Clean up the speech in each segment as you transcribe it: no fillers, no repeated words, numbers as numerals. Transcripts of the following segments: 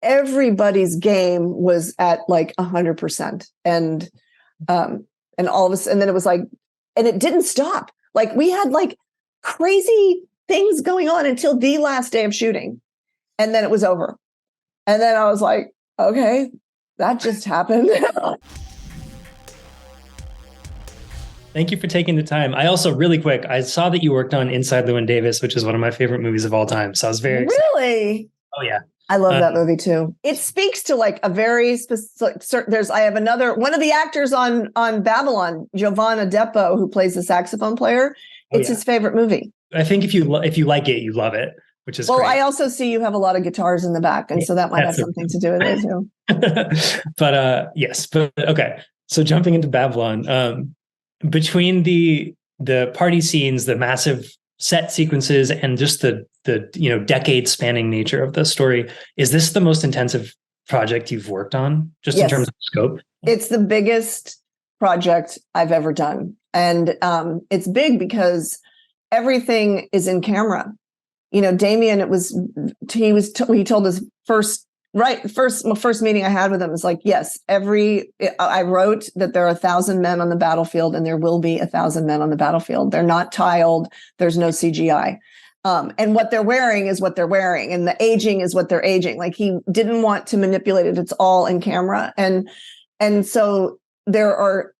everybody's game was at like 100%. And all of a sudden, and then it was like, and it didn't stop. Like we had like crazy things going on until the last day of shooting. And then it was over. And then I was like, okay, that just happened. Thank you for taking the time. I also, really quick, I saw that you worked on Inside Llewyn Davis, which is one of my favorite movies of all time. So I was very excited. Really? Oh, yeah. I love that movie too. It speaks to like a very specific, I have one of the actors on Babylon, Jovan Adepo, who plays the saxophone player. It's his favorite movie. I think if you like it, you love it, which is great. I also see you have a lot of guitars in the back, and so that might have something to do with it too. But yes, but okay. So jumping into Babylon, between the party scenes, the massive set sequences, and just the decade spanning nature of the story, is this the most intensive project you've worked on, just in terms of scope? It's the biggest project I've ever done, and it's big because everything is in camera. Damien, he told us first meeting I had with him is like, yes, I wrote that there are 1,000 men on the battlefield, and there will be 1,000 men on the battlefield. They're not tiled. There's no CGI. And what they're wearing is what they're wearing, and the aging is what they're aging. Like, he didn't want to manipulate it. It's all in camera. And so there were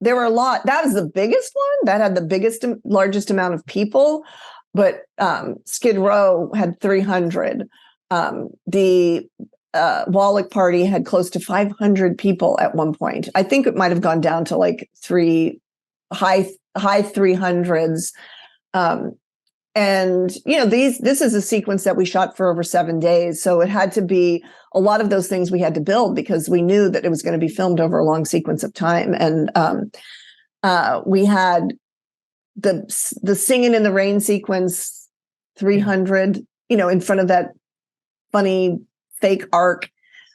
a lot. That was the biggest one that had the largest amount of people, but Skid Row had 300. The Wallach party had close to 500 people at one point. I think it might have gone down to like high 300s. And this is a sequence that we shot for over 7 days. So it had to be a lot of those things we had to build because we knew that it was going to be filmed over a long sequence of time. And we had the singing in the rain sequence, 300, in front of that funny fake arc.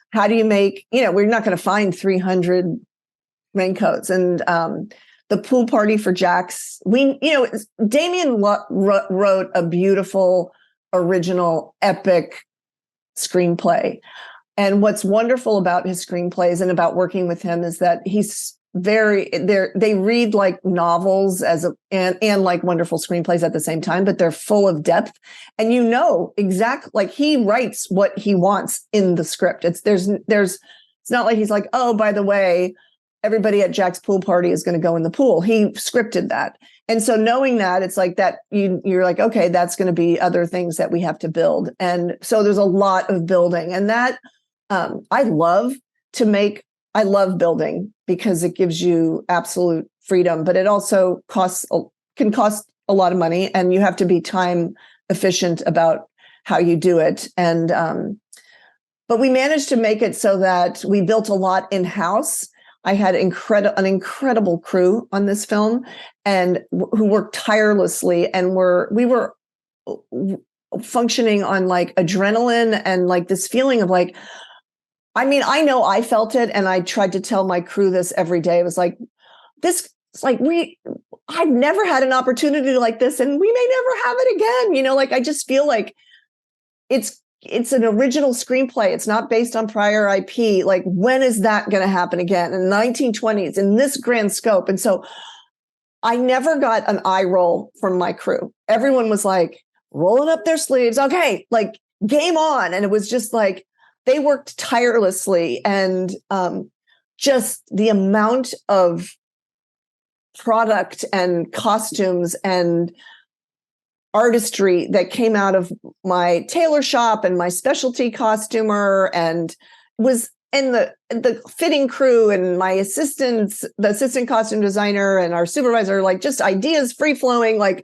How do you make, we're not going to find 300 raincoats. And the pool party for Jax, Damien wrote a beautiful, original, epic screenplay. And what's wonderful about his screenplays and about working with him is that he's they read like novels and like wonderful screenplays at the same time, but they're full of depth. And exactly, like, he writes what he wants in the script. It's not like he's like, oh, by the way, everybody at Jack's pool party is going to go in the pool. He scripted that. And so knowing that, it's like that, you're like, okay, that's going to be other things that we have to build. And so there's a lot of building, and that I love building because it gives you absolute freedom, but it also can cost a lot of money, and you have to be time efficient about how you do it. And, but we managed to make it so that we built a lot in-house. I had an incredible crew on this film, and who worked tirelessly, and we were functioning on like adrenaline and like this feeling of like, I know I felt it, and I tried to tell my crew this every day. It was like, I've never had an opportunity like this, and we may never have it again. I just feel like it's an original screenplay. It's not based on prior IP. Like, when is that going to happen again? In the 1920s, in this grand scope. And so I never got an eye roll from my crew. Everyone was like rolling up their sleeves. Okay, like, game on. And it was just like, they worked tirelessly, and just the amount of product and costumes and artistry that came out of my tailor shop and my specialty costumer, and was in the fitting crew, and my assistants, the assistant costume designer, and our supervisor, like, just ideas free flowing, like,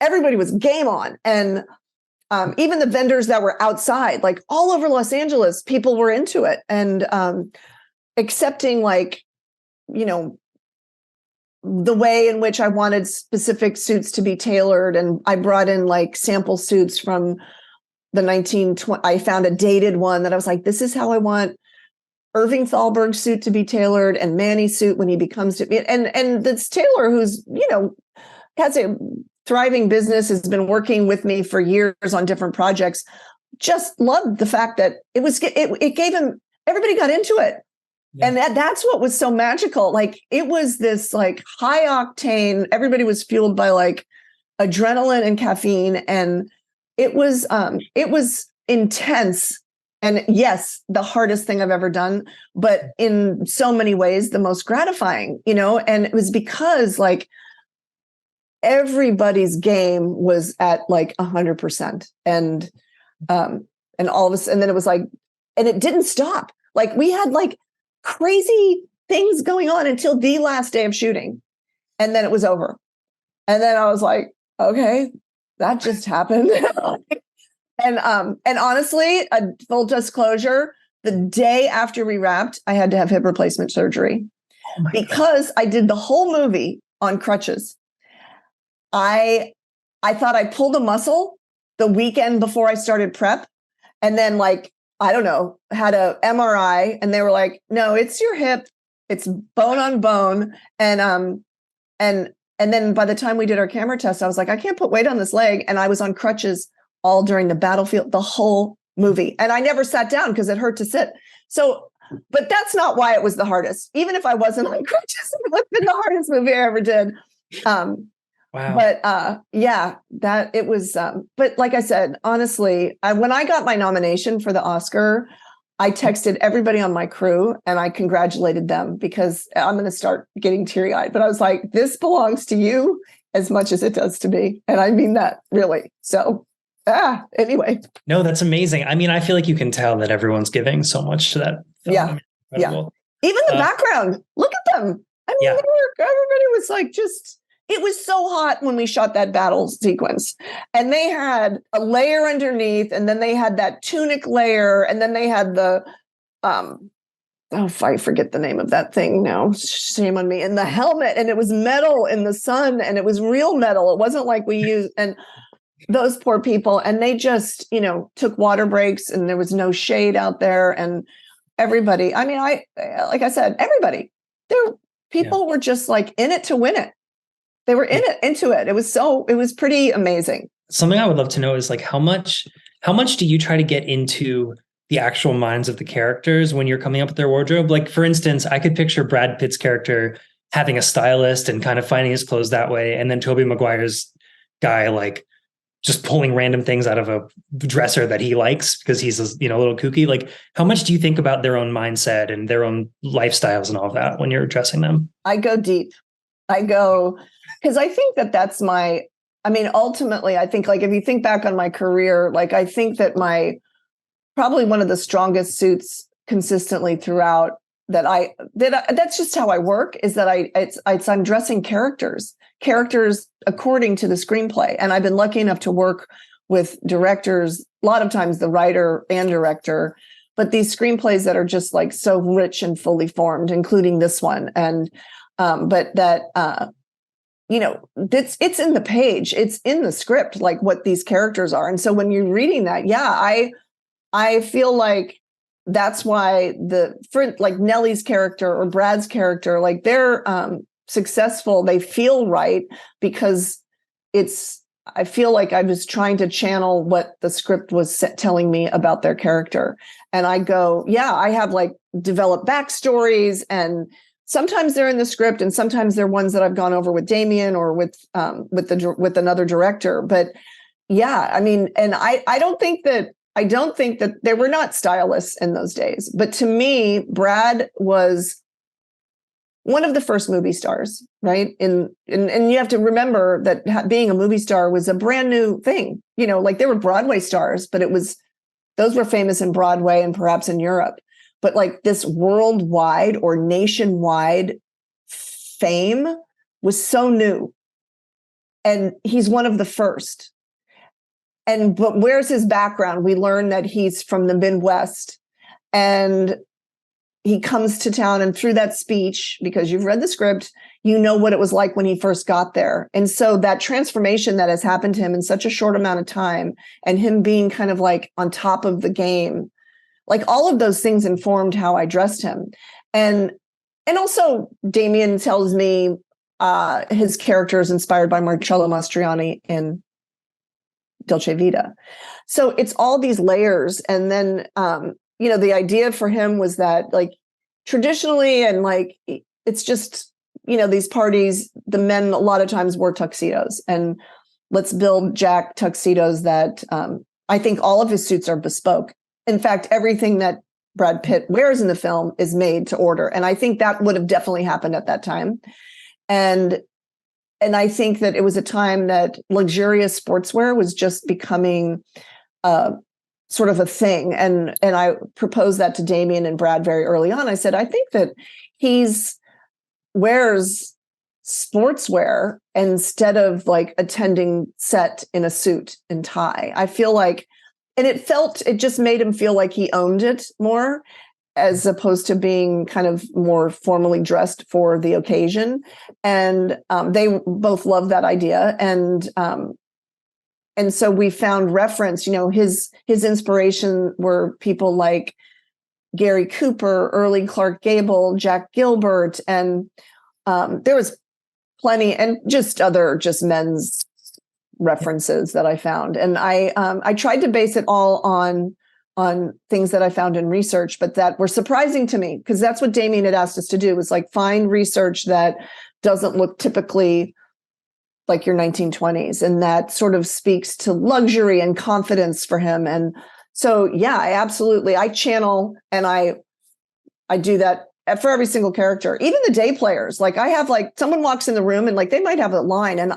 everybody was game on. And even the vendors that were outside, like all over Los Angeles, people were into it, and accepting, like, the way in which I wanted specific suits to be tailored. And I brought in like sample suits from the 1920s. I found a dated one that I was like, this is how I want Irving Thalberg's suit to be tailored, and Manny's suit when he becomes to be. And this tailor, who's, has a thriving business, has been working with me for years on different projects, just loved the fact that it gave him, everybody got into it. Yeah. And that's what was so magical. Like, it was this like high octane, everybody was fueled by like adrenaline and caffeine. And it was intense. And yes, the hardest thing I've ever done, but in so many ways, the most gratifying, and it was because like everybody's game was at like 100%. And all of a sudden, and then it was like, and it didn't stop. Like, we had like crazy things going on until the last day of shooting. And then it was over. And then I was like, okay, that just happened. And honestly, a full disclosure, the day after we wrapped, I had to have hip replacement surgery because I did the whole movie on crutches. I thought I pulled a muscle the weekend before I started prep. And then like, I don't know, had a MRI and they were like, no, it's your hip. It's bone on bone. And then by the time we did our camera test, I was like, I can't put weight on this leg. And I was on crutches all during the battlefield, the whole movie. And I never sat down because it hurt to sit. So, but that's not why it was the hardest. Even if I wasn't on crutches, it would have been the hardest movie I ever did. Wow. But yeah, that it was. But like I said, honestly, when I got my nomination for the Oscar, I texted everybody on my crew and I congratulated them because I'm going to start getting teary-eyed. But I was like, this belongs to you as much as it does to me. And I mean that really. So anyway. No, that's amazing. I mean, I feel like you can tell that everyone's giving so much to that film. Yeah. Yeah. Even the background, look at them. I mean, everybody was like, it was so hot when we shot that battle sequence, and they had a layer underneath, and then they had that tunic layer, and then they had the, I forget the name of that thing now, shame on me, and the helmet, and it was metal in the sun, and it was real metal. It wasn't like we used, and those poor people, and they just, took water breaks, and there was no shade out there, and everybody, I mean, like I said, everybody, people were just like in it to win it. They were into it. It was pretty amazing. Something I would love to know is like, how much do you try to get into the actual minds of the characters when you're coming up with their wardrobe? Like, for instance, I could picture Brad Pitt's character having a stylist and kind of finding his clothes that way. And then Tobey Maguire's guy, like just pulling random things out of a dresser that he likes because he's a little kooky. Like, how much do you think about their own mindset and their own lifestyles and all of that when you're dressing them? I go deep. Because I think that's ultimately, I think like if you think back on my career, like I think that probably one of the strongest suits consistently throughout that's just how I work is that I'm dressing characters according to the screenplay. And I've been lucky enough to work with directors, a lot of times the writer and director, but these screenplays that are just like so rich and fully formed, including this one. And, but that, it's in the page, it's in the script, like what these characters are. And so when you're reading that, I feel like that's why like Nellie's character or Brad's character, like they're successful. They feel right because I feel like I was trying to channel what the script was telling me about their character. And I go, I have like developed backstories, and sometimes they're in the script and sometimes they're ones that I've gone over with Damien or with another director. But I mean, and I don't think that there were not stylists in those days, but to me, Brad was one of the first movie stars, right? And you have to remember that being a movie star was a brand new thing, like there were Broadway stars, but those were famous in Broadway and perhaps in Europe. But like this worldwide or nationwide fame was so new. And he's one of the first. But where's his background? We learn that he's from the Midwest, and he comes to town, and through that speech, because you've read the script, what it was like when he first got there. And so that transformation that has happened to him in such a short amount of time, and him being kind of like on top of the game, like all of those things informed how I dressed him. And also Damien tells me his character is inspired by Marcello Mastroianni in Dolce Vita. So it's all these layers. And then, the idea for him was that like traditionally and like, it's just, these parties, the men a lot of times wore tuxedos, and let's build Jack tuxedos that I think all of his suits are bespoke. In fact, everything that Brad Pitt wears in the film is made to order. And I think that would have definitely happened at that time. And I think that it was a time that luxurious sportswear was just becoming sort of a thing. And I proposed that to Damien and Brad very early on. I said, I think that wears sportswear instead of like attending set in a suit and tie. I feel like, and it just made him feel like he owned it more, as opposed to being kind of more formally dressed for the occasion. And they both loved that idea. And so we found reference, his inspiration were people like Gary Cooper, early Clark Gable, Jack Gilbert, and there was plenty, and just men's references that I found. And I tried to base it all on things that I found in research, but that were surprising to me, because that's what Damien had asked us to do, was like find research that doesn't look typically like your 1920s, and that sort of speaks to luxury and confidence for him. And so, yeah, I channel, and I do that for every single character, even the day players. Like I have like someone walks in the room and like they might have a line, and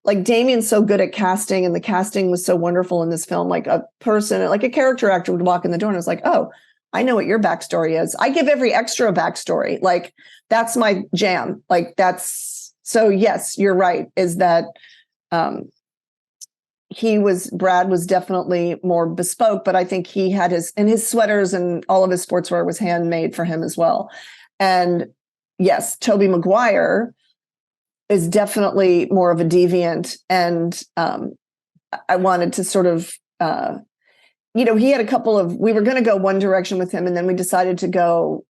like Damien's so good at casting, and the casting was so wonderful in this film. Like a person, like a character actor would walk in the door and I was like, oh, I know what your backstory is. I give every extra backstory. Like that's my jam. Like so yes, you're right. Is that Brad was definitely more bespoke, but I think he had his sweaters and all of his sportswear was handmade for him as well. And yes, Tobey Maguire is definitely more of a deviant. And I wanted to sort of, he had we were going to go one direction with him, and then we decided to go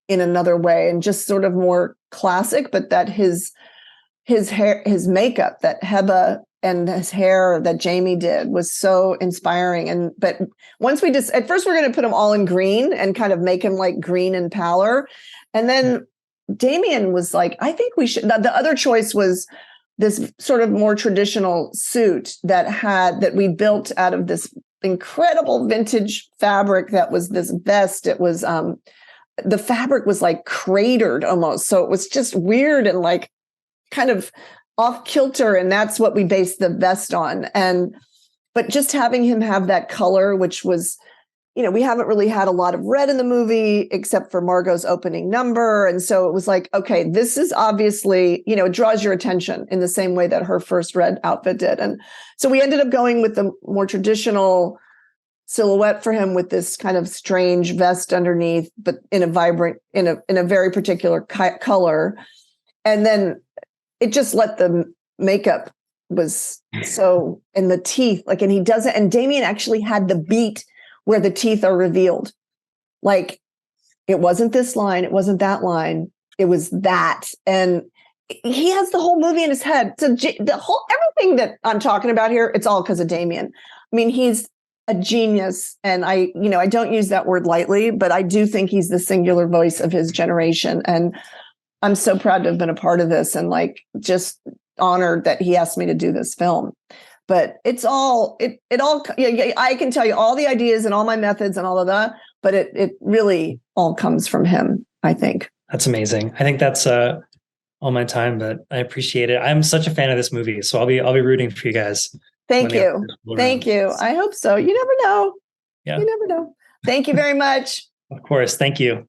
in another way, and just sort of more classic, but that his hair, his makeup, that Heba and his hair that Jamie did was so inspiring. But once at first we're going to put him all in green and kind of make him like green and pallor. And then Damien was like, I think we should, the other choice was this sort of more traditional suit that we built out of this incredible vintage fabric that was this vest. It was, the fabric was like cratered almost. So it was just weird and like kind of off kilter. And that's what we based the vest on. But just having him have that color, which was, we haven't really had a lot of red in the movie except for Margot's opening number. And so it was like, okay, this is obviously, it draws your attention in the same way that her first red outfit did. And so we ended up going with the more traditional silhouette for him with this kind of strange vest underneath, but in a vibrant, in a very particular color. And then it just let the makeup was so, and the teeth, like, and he doesn't, and Damien actually had the beat where the teeth are revealed. Like it wasn't this line, it wasn't that line, it was that. And he has the whole movie in his head. So everything that I'm talking about here, it's all because of Damien. I mean, he's a genius. And I don't use that word lightly, but I do think he's the singular voice of his generation. And I'm so proud to have been a part of this, and like just honored that he asked me to do this film. But it's all, I can tell you all the ideas and all my methods and all of that, but it really all comes from him, I think. That's amazing. I think that's all my time, but I appreciate it. I'm such a fan of this movie, so I'll be rooting for you guys. Thank you. Thank you. I hope so. You never know. Yeah. You never know. Thank you very much. Of course. Thank you.